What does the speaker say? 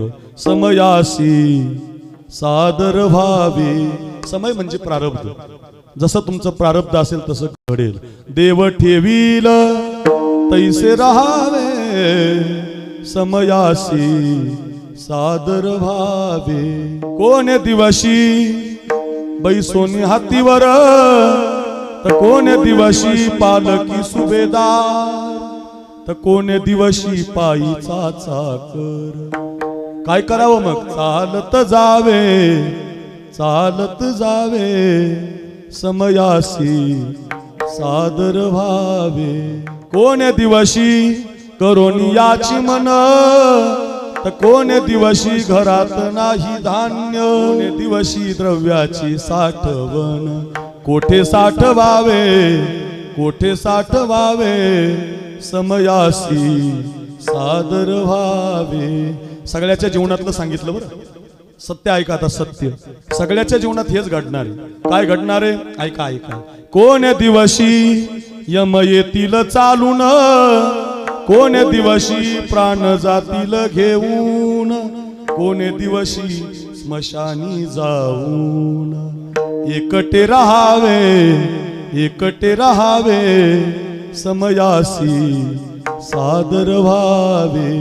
ग समयासी सादर व्हावे। समय म्हणजे प्रारब्ध, जसं तुमचं प्रारब्ध असेल तसं घडेल। देव ठेवील तैसे राहावे समयासी सादर व्हावे। कोण दिवशी बैसोनी हातीवर तर कोण दिवशी पालकी सुभेदार तर कोण दिवशी पायीचा चाकर। काय करावं मग? चालत जावे चालत जावे समयासी सादर व्हावे। कोण दिवशी करोनी याची मन तर कोण दिवशी घरात नाही धान्य। कोण दिवशी द्रव्याची साठवण कोठे साठवावे कोठे साठवावे समयासी सादर व्हावे। सगळ्याच्या जीवनातलं सांगितलं बरं, सत्य ऐका आता, सत्य सगळ्याच्या जीवनात हेच घडणार आहे। काय घडणार आहे? ऐका ऐका। कोण दिवशी यम येतील चालून कोण दिवशी प्राण जातील घेऊन कोण दिवशी स्मशानी जाऊन। एकटे राहावे एकटे राहावे समयासी सादर व्हावे।